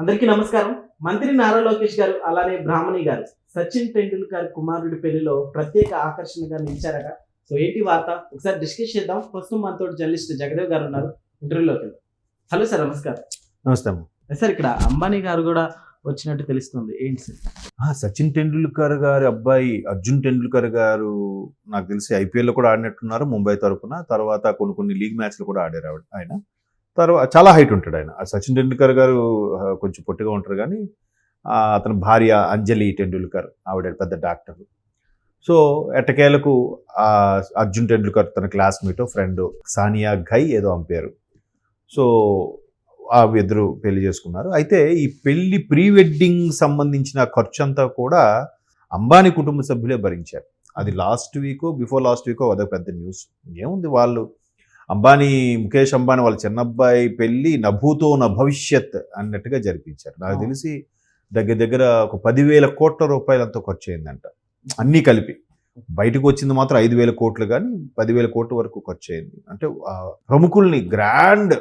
అందరికీ నమస్కారం. మంత్రి నారా లోకేష్ గారు అలానే బ్రాహ్మణి గారు సచిన్ టెండూల్కర్ కుమారుడి పెళ్లిలో ప్రత్యేక ఆకర్షణగా నిలిచారట. సో ఏంటి వార్త ఒకసారి డిస్కస్ చేద్దాం. ప్రస్తుతం మనతో జర్నలిస్ట్ జగదేవ్ గారు ఉన్నారు. ఇంటర్వ్యూలోకి వెళ్దాం. హలో సార్, నమస్కారం. నమస్తే అమ్మ. సార్ ఇక్కడ అంబానీ గారు కూడా వచ్చినట్టు తెలుస్తుంది, ఏంటి సార్? సచిన్ టెండూల్కర్ గారి అబ్బాయి అర్జున్ టెండూల్కర్ గారు నాకు తెలిసి ఐపీఎల్లో కూడా ఆడినట్టున్నారు ముంబై తరఫున. తర్వాత కొన్ని లీగ్ మ్యాచ్లు కూడా ఆడారు ఆయన. తర్వాత చాలా హైట్ ఉంటాడు ఆయన. సచిన్ టెండూల్కర్ గారు కొంచెం పొట్టిగా ఉంటారు, కానీ అతని భార్య అంజలి టెండూల్కర్ ఆవిడ పెద్ద డాక్టర్. సో ఎట్టకేలకు అర్జున్ టెండూల్కర్ తన క్లాస్మేట్ ఫ్రెండ్ సానియా ఘై ఏదో అంపారు. సో ఆ ఇద్దరు పెళ్లి చేసుకున్నారు. అయితే ఈ పెళ్లి ప్రీ వెడ్డింగ్ సంబంధించిన ఖర్చు అంతా కూడా అంబానీ కుటుంబ సభ్యులే భరించారు. అది బిఫోర్ లాస్ట్ వీకో అదొక పెద్ద న్యూస్. ఏముంది, వాళ్ళు ముఖేష్ అంబానీ వాళ్ళ చిన్నబ్బాయి పెళ్లి నభూతో న భవిష్యత్ అన్నట్టుగా జరిపించారు. నాకు తెలిసి దగ్గర ఒక 10,000 కోట్ల రూపాయలంతా ఖర్చు అయిందంట, అన్నీ కలిపి. బయటకు వచ్చింది మాత్రం 5,000 కోట్లు, కానీ 10,000 కోట్ల వరకు ఖర్చు అయింది. అంటే ప్రముఖుల్ని గ్రాండ్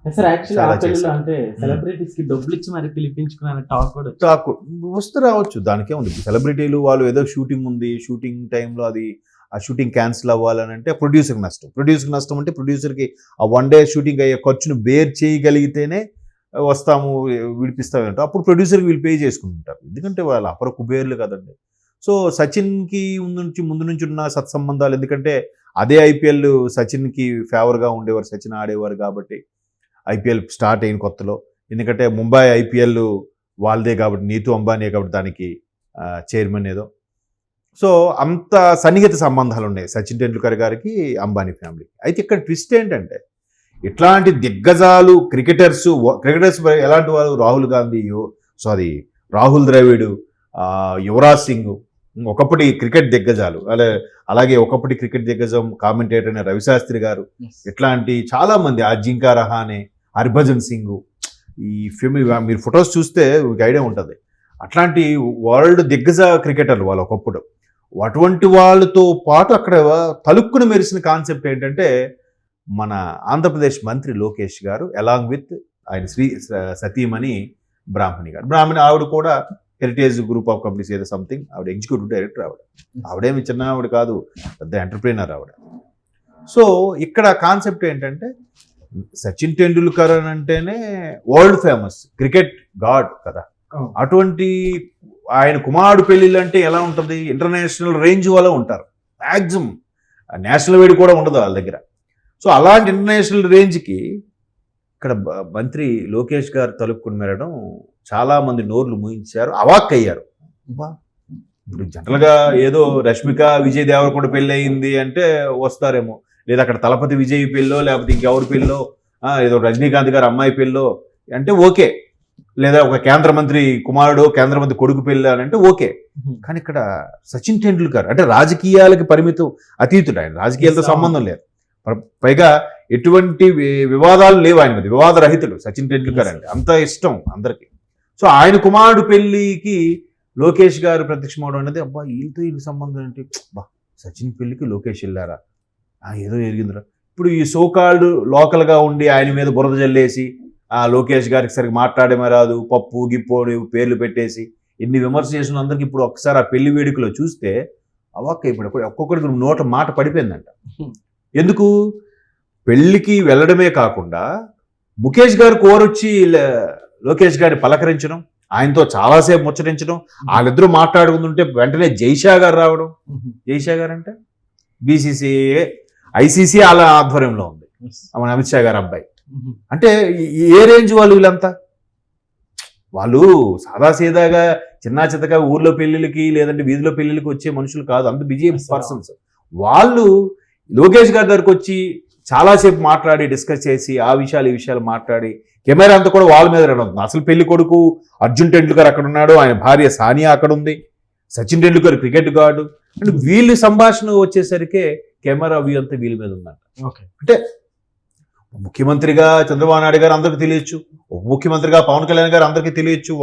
అంటే సెలబ్రిటీస్ కి డబ్బులు ఇచ్చి మరి పిలిపించుకున్న టాక్ వస్తూ రావచ్చు. దానికే ఉంది. సెలబ్రిటీలు వాళ్ళు ఏదో షూటింగ్ ఉంది, షూటింగ్ టైంలో ఆ షూటింగ్ క్యాన్సిల్ అవ్వాలని అంటే ప్రొడ్యూసర్కి నష్టం అంటే ప్రొడ్యూసర్కి ఆ 1 డే షూటింగ్ అయ్యే ఖర్చును బేర్ చేయగలిగితేనే వస్తాము విడిపిస్తామంటే అప్పుడు ప్రొడ్యూసర్కి వీళ్ళు పే చేసుకుంటుంటారు. ఎందుకంటే వాళ్ళు అపర కుబేర్లు కదండి. సో సచిన్కి ముందు నుంచి ఉన్న సత్సంబంధాలు, ఎందుకంటే అదే ఐపీఎల్ సచిన్కి ఫేవర్గా ఉండేవారు, సచిన్ ఆడేవారు కాబట్టి ఐపీఎల్ స్టార్ట్ అయిన కొత్తలో. ఎందుకంటే ముంబై ఐపీఎల్ వాళ్ళదే కాబట్టి, నీతు అంబానీ కాబట్టి దానికి చైర్మన్ ఏదో. సో అంత సన్నిహిత సంబంధాలు ఉన్నాయి సచిన్ టెండూల్కర్ గారికి అంబానీ ఫ్యామిలీ. అయితే ఇక్కడ ట్విస్ట్ ఏంటంటే, ఇట్లాంటి దిగ్గజాలు క్రికెటర్స్ ఎలాంటి వాళ్ళు, రాహుల్ ద్రవిడ్, యువరాజ్ సింగ్, ఒకప్పటి క్రికెట్ దిగ్గజాలు, అలాగే ఒకప్పటి క్రికెట్ దిగ్గజం కామెంటేటర్ అయిన రవిశాస్త్రి గారు, ఇట్లాంటి చాలామంది, అజింకా రహానే, హర్భజన్ సింగ్, ఈ మీరు ఫొటోస్ చూస్తే మీకు ఐడియా ఉంటుంది. అట్లాంటి వరల్డ్ దిగ్గజ క్రికెటర్లు వాళ్ళు ఒకప్పుడు. అటువంటి వాళ్ళతో పాటు అక్కడ తలుక్కును మెరిసిన కాన్సెప్ట్ ఏంటంటే, మన ఆంధ్రప్రదేశ్ మంత్రి లోకేష్ గారు అలాంగ్ విత్ ఆయన సతీమణి బ్రాహ్మణి గారు. ఆవిడ కూడా హెరిటేజ్ గ్రూప్ ఆఫ్ కంపెనీస్ ఏదో సంథింగ్, ఆవిడ ఎగ్జిక్యూటివ్ డైరెక్టర్. ఆవిడేమి చిన్న ఆవిడ కాదు, పెద్ద ఎంటర్ప్రీనర్ ఆవిడ. సో ఇక్కడ కాన్సెప్ట్ ఏంటంటే, సచిన్ టెండూల్కర్ అంటేనే వరల్డ్ ఫేమస్ క్రికెట్ గాడ్ కదా. అటువంటి ఆయన కుమారుడు పెళ్ళిళ్ళు అంటే ఎలా ఉంటుంది, ఇంటర్నేషనల్ రేంజ్ వల్ల ఉంటారు. మ్యాక్సిమం నేషనల్ వేడి కూడా ఉండదు వాళ్ళ దగ్గర. సో అలాంటి ఇంటర్నేషనల్ రేంజ్కి ఇక్కడ మంత్రి లోకేష్ గారు తలుపుకుని మెరడం చాలామంది నోర్లు మూయించారు, అవాక్కయ్యారు. ఇప్పుడు జనరల్గా ఏదో రష్మిక విజయ్ దేవరకొండ పెళ్ళి అయింది అంటే వస్తారేమో, లేదా అక్కడ తలపతి విజయ్ పెళ్ళో, లేకపోతే ఇంకెవరి పెళ్ళో, ఏదో రజనీకాంత్ గారు అమ్మాయి పెళ్ళో అంటే ఓకే, లేదా ఒక కేంద్ర మంత్రి కుమారుడు కేంద్ర మంత్రి కొడుకు పెళ్ళి అని అంటే ఓకే. కానీ ఇక్కడ సచిన్ టెండూల్కర్ అంటే రాజకీయాలకి పరిమితం, అతీతుడు ఆయన, రాజకీయాలతో సంబంధం లేదు. పైగా ఎటువంటి వివాదాలు లేవు ఆయన మీద, వివాద రహితుడు సచిన్ టెండూల్కర్ అంటే అంత ఇష్టం అందరికీ. సో ఆయన కుమారుడు పెళ్ళికి లోకేష్ గారు ప్రత్యక్షమవడం అనేది, అబ్బా వీళ్ళకి సంబంధం ఏంటి, సచిన్ పెళ్ళికి లోకేష్ వెళ్ళారా, ఏదో ఎరిగిందిరా. ఇప్పుడు ఈ సోకాల్డ్ లోకల్గా ఉండి ఆయన మీద బురద జల్లేసి, లోకేష్ గారికి సరిగ్గా మాట్లాడమే రాదు, పప్పు గిప్పోని పేర్లు పెట్టేసి ఎన్ని విమర్శ చేసిన అందరికి ఇప్పుడు ఒకసారి ఆ పెళ్లి వేడుకలో చూస్తే అవాక్క. ఇప్పుడు ఒక్కొక్కరికి నోట మాట పడిపోయిందంట. ఎందుకు, పెళ్లికి వెళ్ళడమే కాకుండా ముఖేష్ గారు కోరొచ్చి లోకేష్ గారిని పలకరించడం, ఆయనతో చాలాసేపు ముచ్చరించడం, వాళ్ళిద్దరూ మాట్లాడుకుంటుంటే వెంటనే జైషా గారు రావడం. జైషా గారు అంటే బీసీసీఐ ఐసీసీ వాళ్ళ ఆధ్వర్యంలో ఉంది, మన అమిత్ షా గారు అబ్బాయి. అంటే ఏ రేంజ్ వాళ్ళు వీళ్ళంతా, వాళ్ళు సాదాసీదాగా చిన్నగా ఊర్లో పెళ్లిళ్ళకి లేదంటే వీధిలో పెళ్లిళ్ళకి వచ్చే మనుషులు కాదు, అంత బిజీ పర్సన్స్. వాళ్ళు లోకేష్ గారి దగ్గరకు వచ్చి చాలాసేపు మాట్లాడి డిస్కస్ చేసి ఆ విషయాలు ఈ విషయాలు మాట్లాడి కెమెరా అంతా కూడా వాళ్ళ మీద రన్ అవుతుంది. అసలు పెళ్లి కొడుకు అర్జున్ టెండూల్కర్ అక్కడ ఉన్నాడు, ఆయన భార్య సానియా అక్కడ ఉంది, సచిన్ టెండూల్కర్ క్రికెట్ గాడు. అంటే వీళ్ళు సంభాషణ వచ్చేసరికి కెమెరా వ్యూ అంతా వీళ్ళ మీద ఉందంట. అంటే ముఖ్యమంత్రిగా చంద్రబాబు నాయుడు గారు అందరికీ తెలియచ్చు, ఉప ముఖ్యమంత్రిగా పవన్ కళ్యాణ్ గారు అందరికీ తెలియచ్చు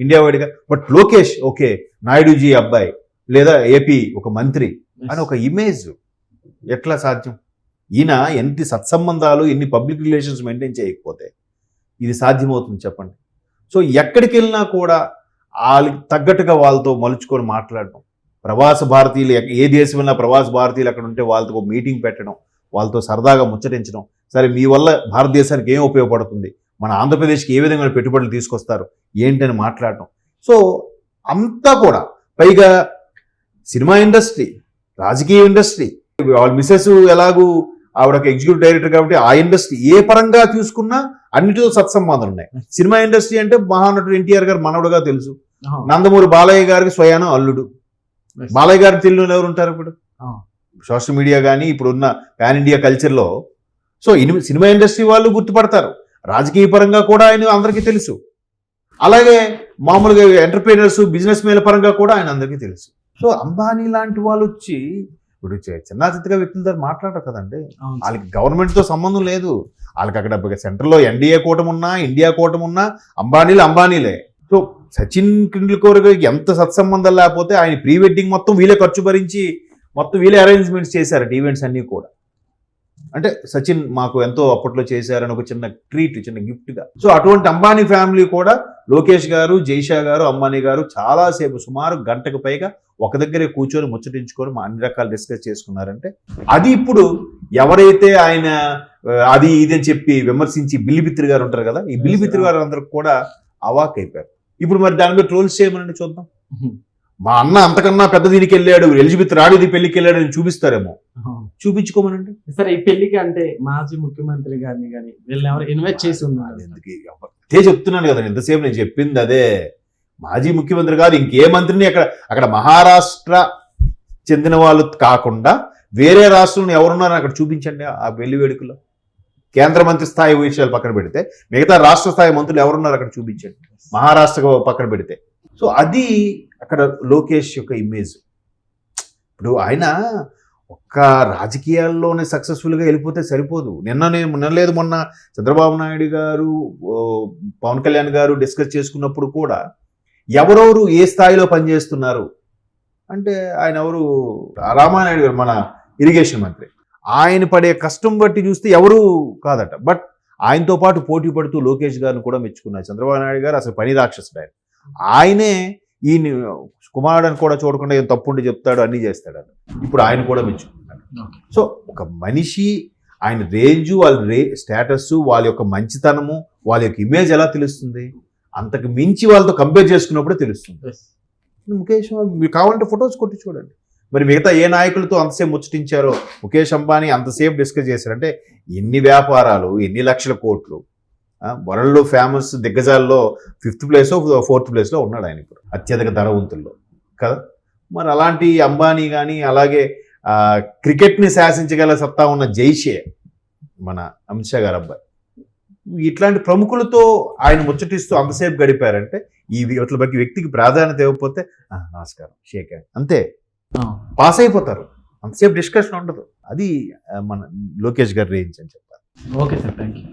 ఇండియా వైడ్గా. బట్ లోకేష్ ఓకే నాయుడుజీ అబ్బాయి లేదా ఏపీ ఒక మంత్రి అని ఒక ఇమేజ్ ఎట్లా సాధ్యం? ఈయన ఎన్ని సత్సంబంధాలు ఎన్ని పబ్లిక్ రిలేషన్స్ మెయింటైన్ చేయకపోతే ఇది సాధ్యమవుతుంది చెప్పండి. సో ఎక్కడికి వెళ్ళినా కూడా వాళ్ళకి తగ్గట్టుగా వాళ్ళతో మలుచుకొని మాట్లాడడం, ప్రవాస భారతీయులు ఏ దేశం వెళ్ళినా ప్రవాస భారతీయులు అక్కడ ఉంటే వాళ్ళతో ఒక మీటింగ్ పెట్టడం, వాళ్ళతో సరదాగా ముచ్చటించడం, సరే మీ వల్ల భారతదేశానికి ఏం ఉపయోగపడుతుంది, మన ఆంధ్రప్రదేశ్కి ఏ విధంగా పెట్టుబడులు తీసుకొస్తారు ఏంటని మాట్లాడటం. సో అంతా కూడా పైగా సినిమా ఇండస్ట్రీ, రాజకీయ ఇండస్ట్రీ, వాళ్ళ మిసెస్ ఎలాగూ ఆవిడ ఒక ఎగ్జిక్యూటివ్ డైరెక్టర్ కాబట్టి ఆ ఇండస్ట్రీ ఏ పరంగా చూసుకున్నా అన్నిటితో సత్సంబంధాలు ఉన్నాయి. సినిమా ఇండస్ట్రీ అంటే మహానటుడు ఎన్టీఆర్ గారు మనవడుగా తెలుసు, నందమూరి బాలయ్య గారికి స్వయాన అల్లుడు. బాలయ్య గారి తెలుగులో ఎవరు ఉంటారు ఇప్పుడు? సోషల్ మీడియా కానీ ఇప్పుడున్న పాన్ ఇండియా కల్చర్లో సో సినిమా ఇండస్ట్రీ వాళ్ళు గుర్తుపడతారు. రాజకీయ పరంగా కూడా ఆయన అందరికీ తెలుసు. అలాగే మామూలుగా ఎంటర్ప్రీనర్స్, బిజినెస్ మేల పరంగా కూడా ఆయన అందరికీ తెలుసు. సో అంబానీ లాంటి వాళ్ళు వచ్చి ఇప్పుడు చిన్న చిత్తగా వ్యక్తులతో మాట్లాడరు కదండి. వాళ్ళకి గవర్నమెంట్తో సంబంధం లేదు. వాళ్ళకి అక్కడ సెంటర్లో ఎన్డీఏ కూటమి ఉన్నా, ఇండియా కూటమి ఉన్నా అంబానీలే. సో సచిన్ టెండూల్కర్ ఎంత సత్సంబంధం లేకపోతే ఆయన ప్రీ వెడ్డింగ్ మొత్తం వీళ్ళే ఖర్చు భరించి మొత్తం వీళ్ళే అరేంజ్మెంట్స్ చేశారట, ఈవెంట్స్ అన్నీ కూడా. అంటే సచిన్ మాకు ఎంతో అప్పట్లో చేశారని ఒక చిన్న ట్రీట్, చిన్న గిఫ్ట్గా. సో అటువంటి అంబానీ ఫ్యామిలీ కూడా లోకేష్ గారు, జైషా గారు, అంబానీ గారు చాలాసేపు సుమారు గంటకు పైగా ఒక దగ్గరే కూర్చొని ముచ్చటించుకొని అన్ని రకాలు డిస్కస్ చేసుకున్నారంటే అది ఇప్పుడు ఎవరైతే ఆయన అది ఇది అని చెప్పి విమర్శించి బిల్లిబిత్రి గారు ఉంటారు కదా, ఈ బిల్లిబిత్రి గారు అందరికి కూడా అవాక్ అయిపోయారు. ఇప్పుడు మరి దాని మీద ట్రోల్స్ చేయమని చూద్దాం. మా అన్న అంతకన్నా పెద్ద దీనికి వెళ్ళాడు, ఎలిజబెత్ రాణిది పెళ్లికి వెళ్ళాడు అని చూపిస్తారేమో, చూపించుకోమనండి. సరే ఈ పెళ్లికి అంటే మాజీ ముఖ్యమంత్రి గారిని కానీ వీళ్ళని ఎవరు ఇన్వైట్ చేసి ఉన్నారు? అదే చెప్తున్నాను కదా, ఎంతసేపు నేను చెప్పింది అదే. మాజీ ముఖ్యమంత్రి కాదు ఇంకే మంత్రిని అక్కడ మహారాష్ట్ర చెందిన వాళ్ళు కాకుండా వేరే రాష్ట్రంలో ఎవరున్నారని అక్కడ చూపించండి. ఆ పెళ్లి వేడుకలో కేంద్ర మంత్రి స్థాయి విషయాలు పక్కన పెడితే మిగతా రాష్ట్ర స్థాయి మంత్రులు ఎవరున్నారు అక్కడ చూపించండి, మహారాష్ట్ర పక్కన పెడితే. సో అది అక్కడ లోకేష్ యొక్క ఇమేజ్. ఇప్పుడు ఆయన ఒక్క రాజకీయాల్లోనే సక్సెస్ఫుల్గా వెళ్ళిపోతే సరిపోదు. మొన్న చంద్రబాబు నాయుడు గారు, పవన్ కళ్యాణ్ గారు డిస్కస్ చేసుకున్నప్పుడు కూడా ఎవరెవరు ఏ స్థాయిలో పనిచేస్తున్నారు అంటే ఆయన ఎవరు, రామానాయుడు గారు మన ఇరిగేషన్ మంత్రి, ఆయన పడే కష్టం బట్టి చూస్తే ఎవరు కాదట. బట్ ఆయనతో పాటు పోటీ పడుతూ లోకేష్ గారిని కూడా మెచ్చుకున్నారు. చంద్రబాబు నాయుడు గారు అసలు పని రాక్షసుడు ఆయనే. ఈయన కుమారుడని కూడా చూడకుండా ఏం తప్పుండి చెప్తాడు, అన్నీ చేస్తాడు. ఇప్పుడు ఆయన కూడా మెచ్చుకుంటాడు. సో ఒక మనిషి ఆయన రేంజు, వాళ్ళ స్టేటస్, వాళ్ళ యొక్క మంచితనము, వాళ్ళ యొక్క ఇమేజ్ ఎలా తెలుస్తుంది? అంతకు మించి వాళ్ళతో కంపేర్ చేసుకున్నప్పుడే తెలుస్తుంది. ముఖేష్ మీరు కావాలంటే ఫొటోస్ కొట్టి చూడండి. మరి మిగతా ఏ నాయకులతో అంతసేపు ముచ్చటించారో ముఖేష్ అంబానీ అంతసేపు డిస్కస్ చేశారంటే ఎన్ని వ్యాపారాలు, ఎన్ని లక్షల కోట్లు, వరల్డ్లో ఫేమస్ దిగ్గజాల్లో 5th ప్లేస్ 4th ప్లేస్లో ఉన్నాడు ఆయన ఇప్పుడు అత్యధిక ధనవంతుల్లో కదా. మరి అలాంటి అంబానీ కానీ అలాగే క్రికెట్ని శాసించగల సత్తా ఉన్న జైషే మన అమిత్ షా గారు అబ్బాయి, ఇట్లాంటి ప్రముఖులతో ఆయన ముచ్చటిస్తూ అంతసేపు గడిపారంటే ఈ వ్యక్తికి ప్రాధాన్యత ఇవ్వకపోతే నమస్కారం షేక్ హ్యాండ్ అంతే పాస్ అయిపోతారు. అంతసేపు డిస్కషన్ ఉండదు. అది మన లోకేష్ గారి రేంజ్ అని చెప్పాలి. Okay sir, thank you.